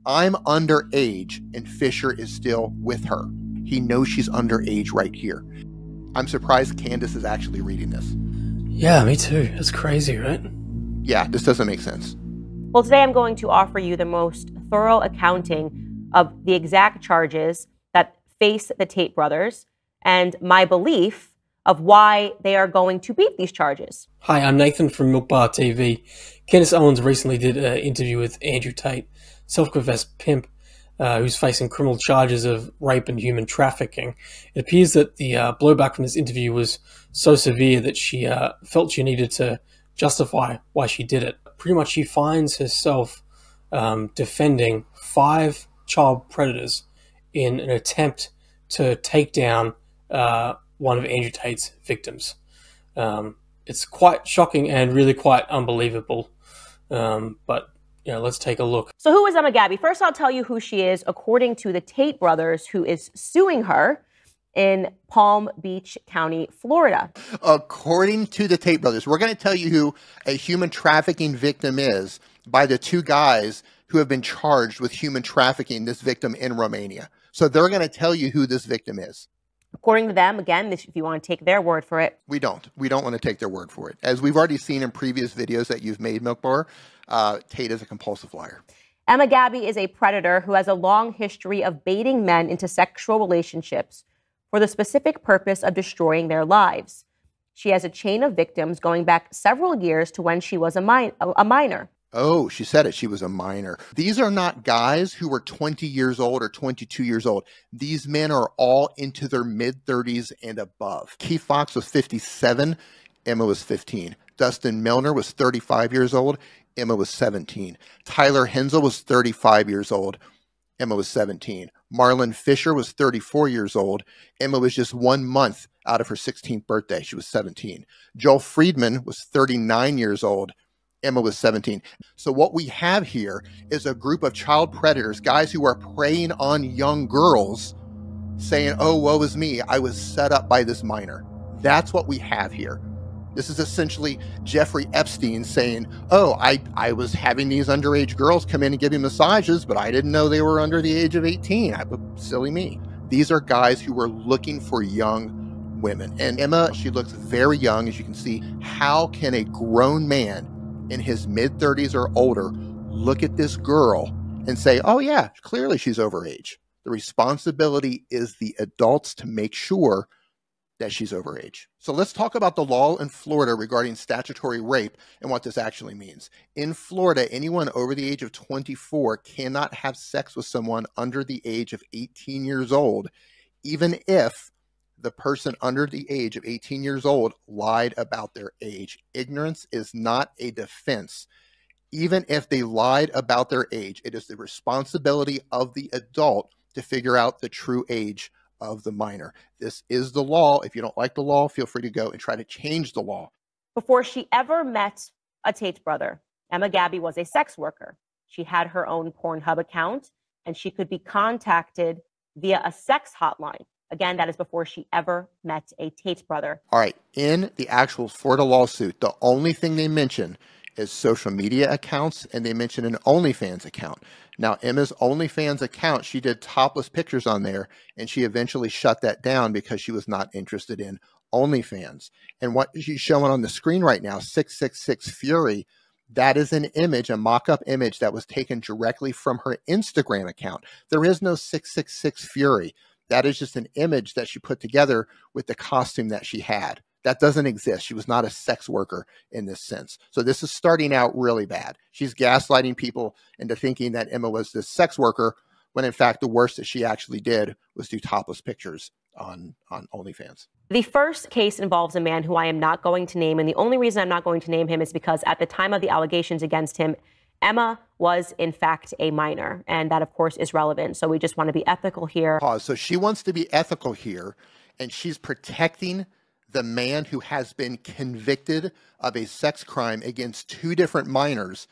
I'm underage and Fisher is still with her. He knows she's underage right here. I'm surprised Candace is actually reading this. Yeah, me too. That's crazy, right? Yeah, this doesn't make sense. Well, today I'm going to offer you the most thorough accounting of the exact charges that face the Tate brothers and my belief of why they are going to beat these charges. Hi, I'm Nathan from Milk Bar TV. Candace Owens recently did an interview with Andrew Tate, self-confessed pimp, who's facing criminal charges of rape and human trafficking. It appears that the blowback from this interview was so severe that she felt she needed to justify why she did it. Pretty much she finds herself defending 5 child predators in an attempt to take down one of Andrew Tate's victims. It's quite shocking and really quite unbelievable. But let's take a look. So who is Emma Gabby? First, I'll tell you who she is according to the Tate brothers, who is suing her in Palm Beach County, Florida. According to the Tate brothers, we're going to tell you who a human trafficking victim is by the 2 guys who have been charged with human trafficking this victim in Romania. So they're going to tell you who this victim is. According to them, again, if you want to take their word for it. We don't want to take their word for it. As we've already seen in previous videos that you've made, Milk Bar, Tate is a compulsive liar. Emma Gabby is a predator who has a long history of baiting men into sexual relationships for the specific purpose of destroying their lives. She has a chain of victims going back several years to when she was a minor. Oh, she said it. She was a minor. These are not guys who were 20 years old or 22 years old. These men are all into their mid-30s and above. Keith Fox was 57. Emma was 15. Dustin Milner was 35 years old. Emma was 17. Tyler Hensel was 35 years old. Emma was 17. Marlon Fisher was 34 years old. Emma was just 1 month out of her 16th birthday. She was 17. Joel Friedman was 39 years old. Emma was 17. So what we have here is a group of child predators, guys who are preying on young girls, saying, oh, woe is me, I was set up by this minor. That's what we have here. This is essentially Jeffrey Epstein saying, oh, I was having these underage girls come in and give me massages, but I didn't know they were under the age of 18. Silly me. These are guys who were looking for young women. And Emma, she looks very young, as you can see. How can a grown man in his mid-30s or older look at this girl and say, oh yeah, clearly she's overage? The responsibility is the adults to make sure that she's overage. So let's talk about the law in Florida regarding statutory rape and what this actually means. In Florida, anyone over the age of 24 cannot have sex with someone under the age of 18 years old, even if the person under the age of 18 years old lied about their age. Ignorance is not a defense. Even if they lied about their age, it is the responsibility of the adult to figure out the true age of the minor. This is the law. If you don't like the law, feel free to go and try to change the law. Before she ever met a Tate brother, Emma Gabby was a sex worker. She had her own Pornhub account, and she could be contacted via a sex hotline. Again, that is before she ever met a Tate brother. All right. In the actual Florida lawsuit, the only thing they mention is social media accounts, and they mention an OnlyFans account. Now, Emma's OnlyFans account, she did topless pictures on there, and she eventually shut that down because she was not interested in OnlyFans. And what she's showing on the screen right now, 666 Fury, that is an image, a mock-up image that was taken directly from her Instagram account. There is no 666 Fury. That is just an image that she put together with the costume that she had. That doesn't exist. She was not a sex worker in this sense. So this is starting out really bad. She's gaslighting people into thinking that Emma was this sex worker, when in fact the worst that she actually did was do topless pictures on OnlyFans. The first case involves a man who I am not going to name, and the only reason I'm not going to name him is because at the time of the allegations against him, Emma was in fact a minor, and that of course is relevant. So we just want to be ethical here. Pause. So she wants to be ethical here, and she's protecting the man who has been convicted of a sex crime against 2 different minors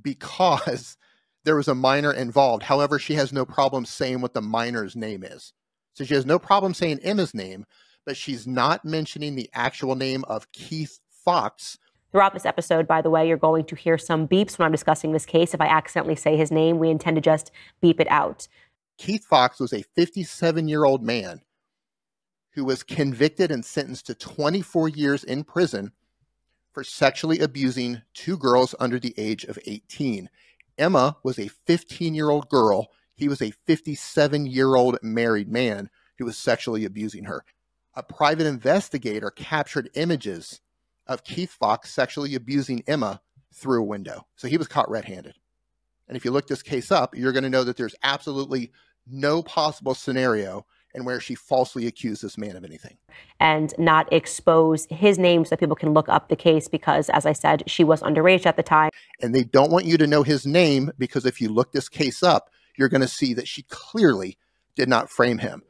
because there was a minor involved. However, she has no problem saying what the minor's name is. So she has no problem saying Emma's name, but she's not mentioning the actual name of Keith Fox. Throughout this episode, by the way, you're going to hear some beeps when I'm discussing this case. If I accidentally say his name, we intend to just beep it out. Keith Fox was a 57-year-old man who was convicted and sentenced to 24 years in prison for sexually abusing 2 girls under the age of 18. Emma was a 15-year-old girl. He was a 57-year-old married man who was sexually abusing her. A private investigator captured images of Keith Fox sexually abusing Emma through a window. So he was caught red-handed. And if you look this case up, you're going to know that there's absolutely no possible scenario in where she falsely accused this man of anything. And not expose his name so that people can look up the case because, as I said, she was underage at the time. And they don't want you to know his name because if you look this case up, you're going to see that she clearly did not frame him.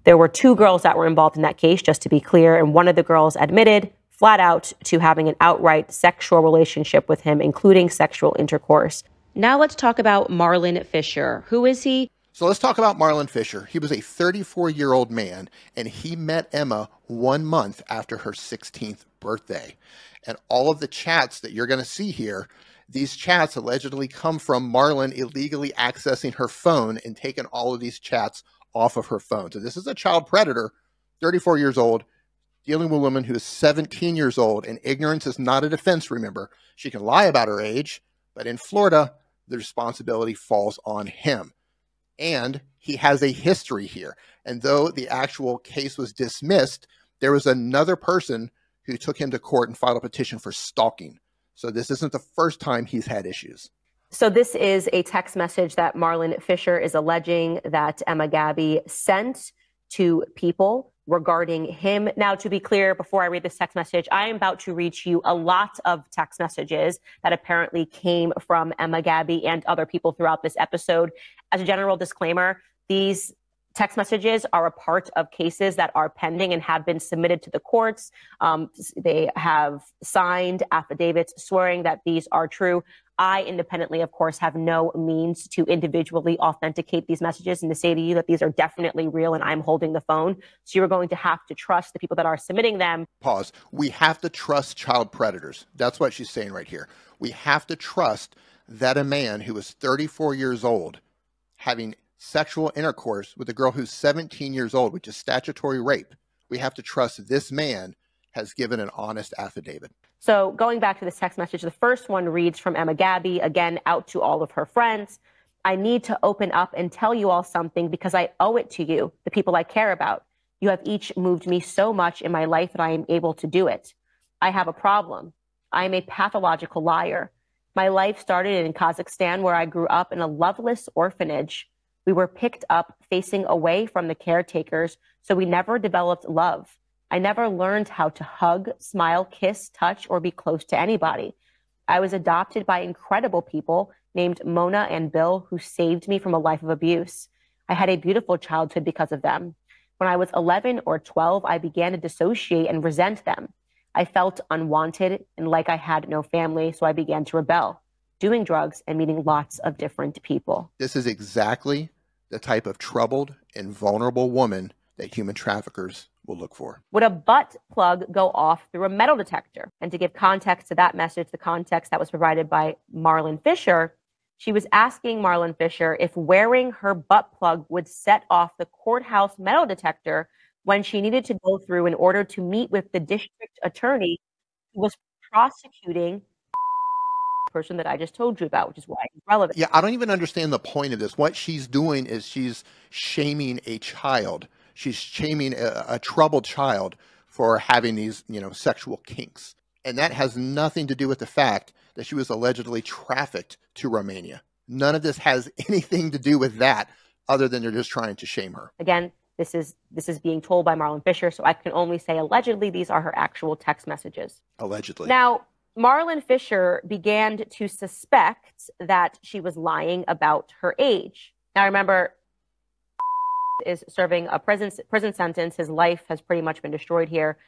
There were 2 girls that were involved in that case, just to be clear, and one of the girls admitted flat out to having an outright sexual relationship with him, including sexual intercourse. Now let's talk about Marlon Fisher. Who is he? So let's talk about Marlon Fisher. He was a 34-year-old man, and he met Emma 1 month after her 16th birthday. And all of the chats that you're going to see here, these chats allegedly come from Marlon illegally accessing her phone and taking all of these chats off of her phone. So this is a child predator, 34 years old, dealing with a woman who is 17 years old, and ignorance is not a defense, remember. She can lie about her age, but in Florida, the responsibility falls on him. And he has a history here. And though the actual case was dismissed, there was another person who took him to court and filed a petition for stalking. So this isn't the first time he's had issues. So this is a text message that Marlon Fisher is alleging that Emma Gabby sent to people regarding him. Now, to be clear, before I read this text message, I am about to read you a lot of text messages that apparently came from Emma Gabby and other people throughout this episode. As a general disclaimer, these text messages are a part of cases that are pending and have been submitted to the courts. They have signed affidavits swearing that these are true. I independently, of course, have no means to individually authenticate these messages and to say to you that these are definitely real and I'm holding the phone. So you're going to have to trust the people that are submitting them. Pause. We have to trust child predators. That's what she's saying right here. We have to trust that a man who is 34 years old having sexual intercourse with a girl who's 17 years old, which is statutory rape. We have to trust this man has given an honest affidavit. So going back to this text message, the first one reads from Emma Gabby, again, out to all of her friends. I need to open up and tell you all something because I owe it to you, the people I care about. You have each moved me so much in my life that I am able to do it. I have a problem. I am a pathological liar. My life started in Kazakhstan, where I grew up in a loveless orphanage. We were picked up facing away from the caretakers, so we never developed love. I never learned how to hug, smile, kiss, touch, or be close to anybody. I was adopted by incredible people named Mona and Bill, who saved me from a life of abuse. I had a beautiful childhood because of them. When I was 11 or 12, I began to dissociate and resent them. I felt unwanted and like I had no family, so I began to rebel, doing drugs and meeting lots of different people. This is exactly the type of troubled and vulnerable woman that human traffickers will look for. Would a butt plug go off through a metal detector? And to give context to that message, the context that was provided by Marlon Fisher, she was asking Marlon Fisher if wearing her butt plug would set off the courthouse metal detector when she needed to go through in order to meet with the district attorney who was prosecuting the person that I just told you about, which is why it's relevant. Yeah, I don't even understand the point of this. What she's doing is she's shaming a child. She's shaming a troubled child for having these, sexual kinks. And that has nothing to do with the fact that she was allegedly trafficked to Romania. None of this has anything to do with that other than they're just trying to shame her. Again, this is being told by Marlon Fisher, so I can only say allegedly. These are her actual text messages. Allegedly. Now, Marlon Fisher began to suspect that she was lying about her age. Now, remember, is serving a prison sentence. His life has pretty much been destroyed here.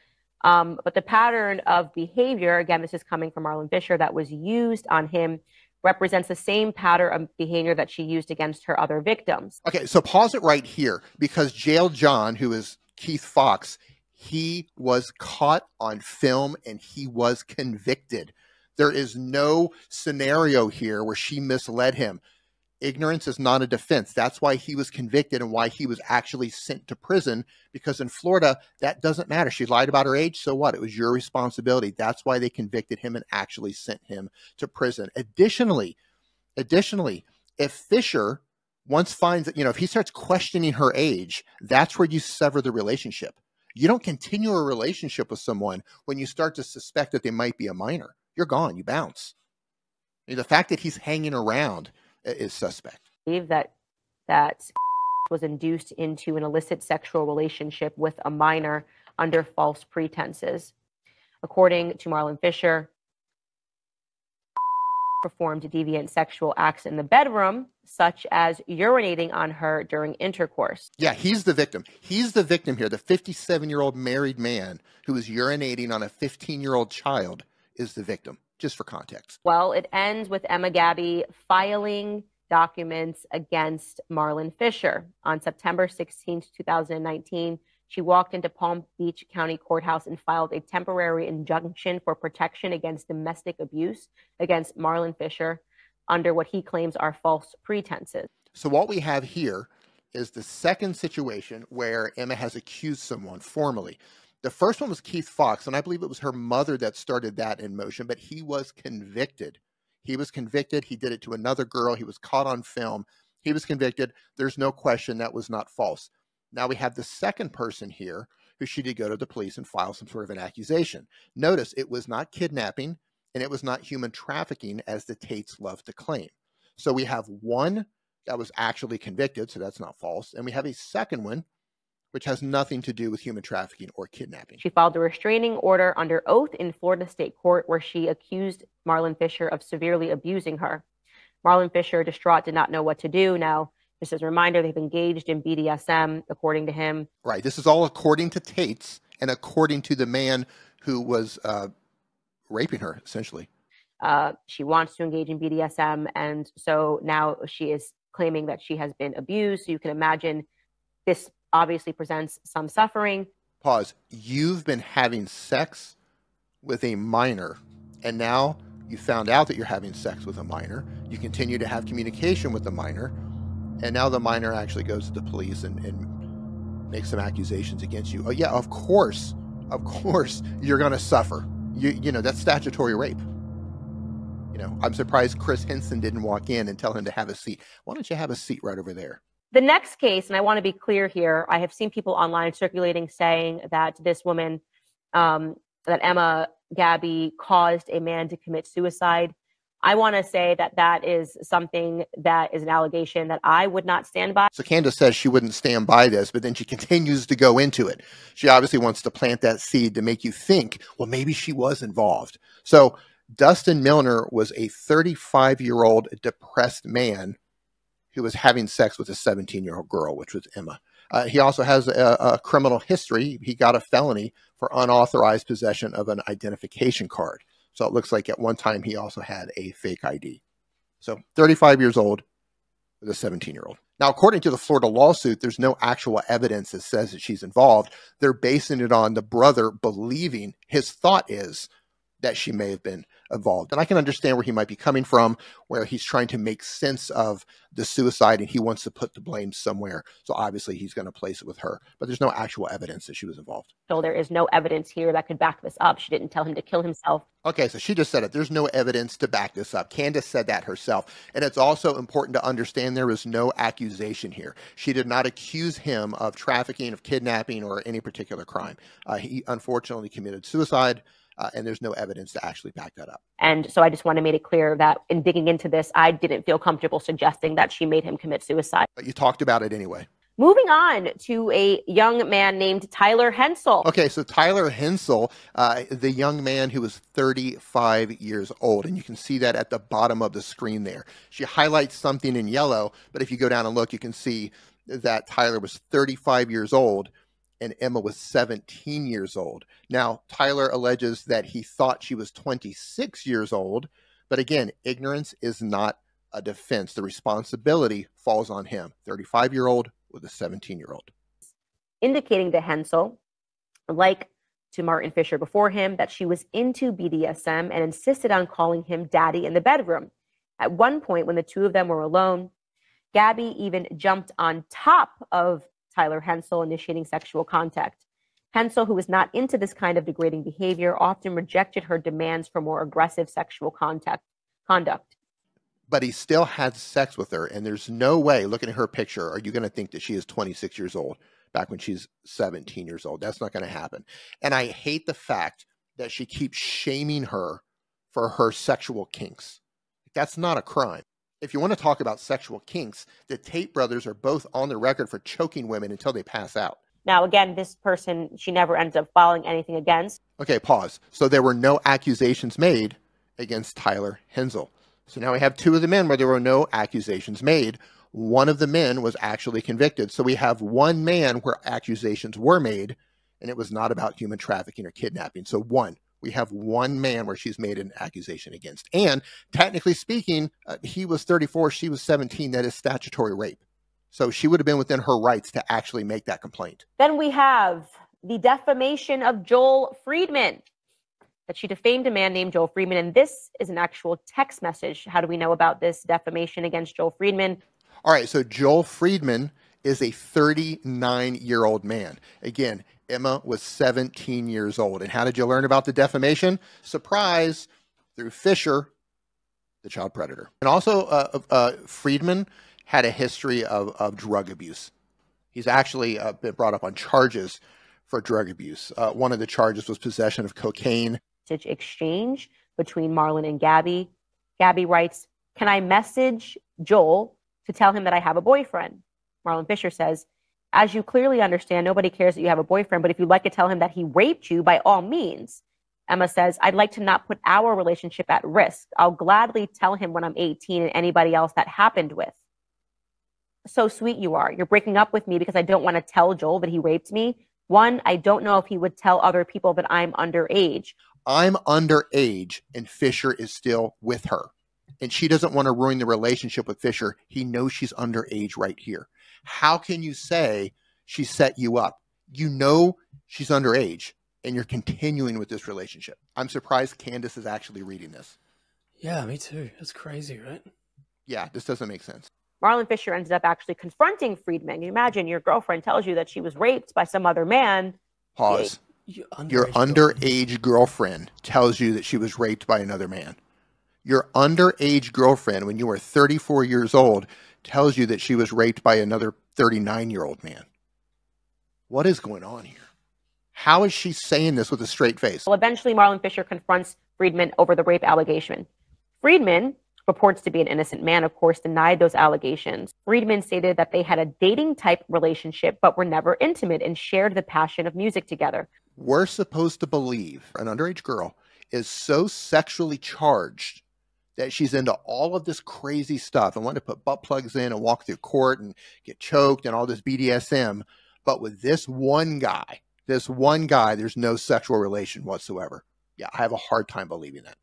But the pattern of behavior, again, this is coming from Marlon Fisher, that was used on him represents the same pattern of behavior that she used against her other victims. Okay, so pause it right here, because Jail John, who is Keith Fox, he was caught on film and he was convicted There is no scenario here where she misled him. Ignorance is not a defense. That's why he was convicted and why he was actually sent to prison, because in Florida, that doesn't matter. She lied about her age, so what? It was your responsibility. That's why they convicted him and actually sent him to prison. Additionally, if Fisher once finds that, if he starts questioning her age, that's where you sever the relationship. You don't continue a relationship with someone when you start to suspect that they might be a minor. You're gone. You bounce. The fact that he's hanging around is suspect. I believe that was induced into an illicit sexual relationship with a minor under false pretenses. According to Marlon Fisher, performed deviant sexual acts in the bedroom, such as urinating on her during intercourse. Yeah, he's the victim. He's the victim here. The 57-year-old married man who is urinating on a 15-year-old child is the victim, just for context. Well, it ends with Emma Gabby filing documents against Marlon Fisher. On September 16, 2019, she walked into Palm Beach County Courthouse and filed a temporary injunction for protection against domestic abuse against Marlon Fisher under what he claims are false pretenses. So what we have here is the second situation where Emma has accused someone formally. The first one was Keith Fox, and I believe it was her mother that started that in motion, but he was convicted. He was convicted. He did it to another girl. He was caught on film. He was convicted. There's no question that was not false. Now we have the second person here who she did go to the police and file some sort of an accusation. Notice it was not kidnapping and it was not human trafficking, as the Tates love to claim. So we have one that was actually convicted, so that's not false. And we have a second one which has nothing to do with human trafficking or kidnapping. She filed a restraining order under oath in Florida State Court where she accused Marlon Fisher of severely abusing her. Marlon Fisher, distraught, did not know what to do. Now, just as a reminder, they've engaged in BDSM, according to him. Right. This is all according to Tates and according to the man who was raping her, essentially. She wants to engage in BDSM, and so now she is claiming that she has been abused. So you can imagine this obviously presents some suffering. Pause. You've been having sex with a minor, and now you found out that you're having sex with a minor. You continue to have communication with the minor, and now the minor actually goes to the police and makes some accusations against you. Oh yeah, of course you're going to suffer. You know, that's statutory rape. You know, I'm surprised Chris Henson didn't walk in and tell him to have a seat. Why don't you have a seat right over there? The next case, and I want to be clear here, I have seen people online circulating saying that this woman, that Emma Gabby, caused a man to commit suicide. I want to say that that is something that is an allegation that I would not stand by. So Candace says she wouldn't stand by this, but then she continues to go into it. She obviously wants to plant that seed to make you think, well, maybe she was involved. So Dustin Milner was a 35-year-old depressed man who was having sex with a 17-year-old girl, which was Emma. He also has a criminal history. He got a felony for unauthorized possession of an identification card. So it looks like at one time he also had a fake ID. So 35 years old with a 17-year-old. Now, according to the Florida lawsuit, there's no actual evidence that says that she's involved. They're basing it on the brother believing, his thought is, that she may have been involved. And I can understand where he might be coming from, where he's trying to make sense of the suicide and he wants to put the blame somewhere. So obviously he's going to place it with her, but there's no actual evidence that she was involved. So there is no evidence here that could back this up. She didn't tell him to kill himself. Okay, so she just said it. There's no evidence to back this up. Candace said that herself. And it's also important to understand there is no accusation here. She did not accuse him of trafficking, of kidnapping, or any particular crime. He unfortunately committed suicide. And there's no evidence to actually back that up. And so I just want to make it clear that in digging into this, I didn't feel comfortable suggesting that she made him commit suicide. But you talked about it anyway. Moving on to a young man named Tyler Hensel. Okay, so Tyler Hensel, the young man who was 35 years old, and you can see that at the bottom of the screen there. She highlights something in yellow, but if you go down and look, you can see that Tyler was 35 years old and Emma was 17 years old. Now, Tyler alleges that he thought she was 26 years old, but again, ignorance is not a defense. The responsibility falls on him, 35-year-old with a 17-year-old. Indicating to Hensel, like to Martin Fisher before him that she was into BDSM and insisted on calling him daddy in the bedroom. At one point, when the two of them were alone, Gabby even jumped on top of Tyler Hensel, initiating sexual contact. Hensel, who was not into this kind of degrading behavior, often rejected her demands for more aggressive sexual conduct. But he still had sex with her, and there's no way, looking at her picture, are you going to think that she is 26 years old back when she's 17 years old? That's not going to happen. And I hate the fact that she keeps shaming her for her sexual kinks. That's not a crime. If you want to talk about sexual kinks, the Tate brothers are both on the record for choking women until they pass out. Now, again, this person, she never ended up filing anything against. Okay, pause. So there were no accusations made against Tyler Hensel. So now we have two of the men where there were no accusations made. One of the men was actually convicted. So we have one man where accusations were made, and it was not about human trafficking or kidnapping. So we have one man where she's made an accusation against. And technically speaking, he was 34, she was 17. That is statutory rape. So she would have been within her rights to actually make that complaint. Then we have the defamation of Joel Friedman, that she defamed a man named Joel Friedman. And this is an actual text message. How do we know about this defamation against Joel Friedman? All right, so Joel Friedman is a 39-year-old man. Again, Emma was 17 years old. And how did you learn about the defamation? Surprise, through Fisher, the child predator. And also, Friedman had a history of drug abuse. He's actually been brought up on charges for drug abuse. One of the charges was possession of cocaine. Exchange between Marlon and Gabby. Gabby writes, "Can I message Joel to tell him that I have a boyfriend?" Marlon Fisher says, "As you clearly understand, nobody cares that you have a boyfriend, but if you'd like to tell him that he raped you, by all means." Emma says, "I'd like to not put our relationship at risk. I'll gladly tell him when I'm 18 and anybody else that happened with." So sweet you are. You're breaking up with me because I don't want to tell Joel that he raped me. One, I don't know if he would tell other people that I'm underage. I'm underage, and Fisher is still with her. And she doesn't want to ruin the relationship with Fisher. He knows she's underage right here. How can you say she set you up? You know she's underage, and you're continuing with this relationship. I'm surprised Candace is actually reading this. Yeah, me too. That's crazy, right? Yeah, this doesn't make sense. Marlon Fisher ended up actually confronting Friedman. You imagine your girlfriend tells you that she was raped by some other man. Pause. Your underage girlfriend tells you that she was raped by another man. Your underage girlfriend, when you were 34 years old, tells you that she was raped by another 39-year-old man. What is going on here? How is she saying this with a straight face? Well, eventually Marlon Fisher confronts Friedman over the rape allegation. Friedman purports to be an innocent man, of course, denied those allegations. Friedman stated that they had a dating-type relationship, but were never intimate and shared the passion of music together. We're supposed to believe an underage girl is so sexually charged that she's into all of this crazy stuff and want to put butt plugs in and walk through court and get choked and all this BDSM. But with this one guy, there's no sexual relation whatsoever. Yeah, I have a hard time believing that.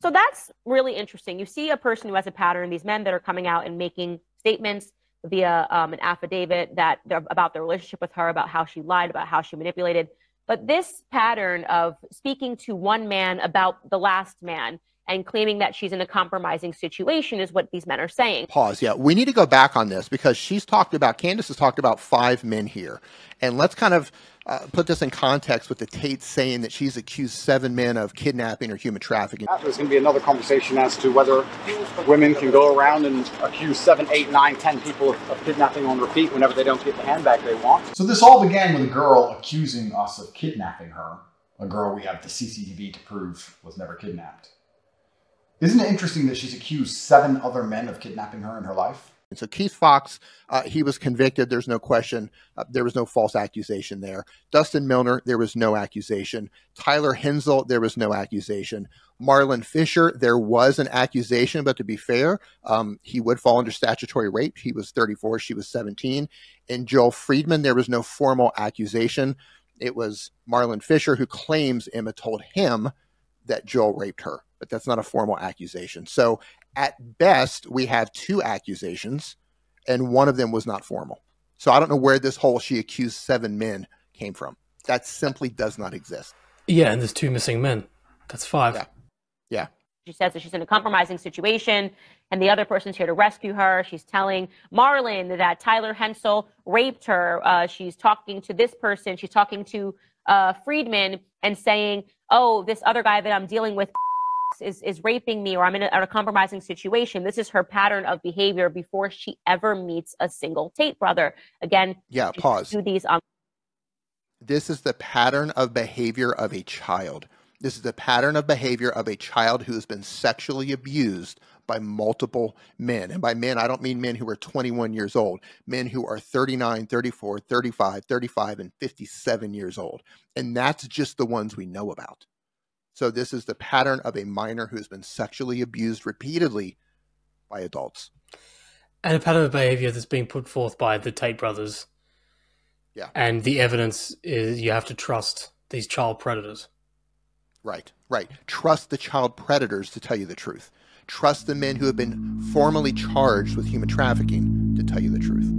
So that's really interesting. You see a person who has a pattern, these men that are coming out and making statements via an affidavit that about their relationship with her, about how she lied, about how she manipulated. But this pattern of speaking to one man about the last man and claiming that she's in a compromising situation is what these men are saying. Pause. Yeah, we need to go back on this because Candace has talked about 5 men here. And let's kind of put this in context with the Tate saying that she's accused 7 men of kidnapping or human trafficking. There's going to be another conversation as to whether women can go around and accuse 7, 8, 9, 10 people of kidnapping on repeat whenever they don't get the handbag they want. So this all began with a girl accusing us of kidnapping her. A girl we have the CCTV to prove was never kidnapped. Isn't it interesting that she's accused 7 other men of kidnapping her in her life? And so Keith Fox, he was convicted. There's no question. There was no false accusation there. Dustin Milner, there was no accusation. Tyler Hensel, there was no accusation. Marlon Fisher, there was an accusation, but to be fair, he would fall under statutory rape. He was 34, she was 17. And Joel Friedman, there was no formal accusation. It was Marlon Fisher who claims Emma told him that Joel raped her, but that's not a formal accusation. So at best, we have 2 accusations, and one of them was not formal. So I don't know where this whole she accused 7 men came from. That simply does not exist. Yeah, and there's 2 missing men. That's 5. Yeah. Yeah. She says that she's in a compromising situation and the other person's here to rescue her. She's telling Marlon that Tyler Hensel raped her. She's talking to this person. She's talking to Friedman and saying, oh, this other guy that I'm dealing with is raping me, or I'm in a compromising situation. This is her pattern of behavior before she ever meets a single Tate brother. Again, yeah, pause. Do these This is the pattern of behavior of a child. This is the pattern of behavior of a child who has been sexually abused by multiple men. And by men, I don't mean men who are 21 years old, men who are 39, 34, 35, and 57 years old. And that's just the ones we know about. So this is the pattern of a minor who has been sexually abused repeatedly by adults. And a pattern of behavior that's being put forth by the Tate brothers. Yeah. And the evidence is you have to trust these child predators. Right, right. Trust the child predators to tell you the truth. Trust the men who have been formally charged with human trafficking to tell you the truth.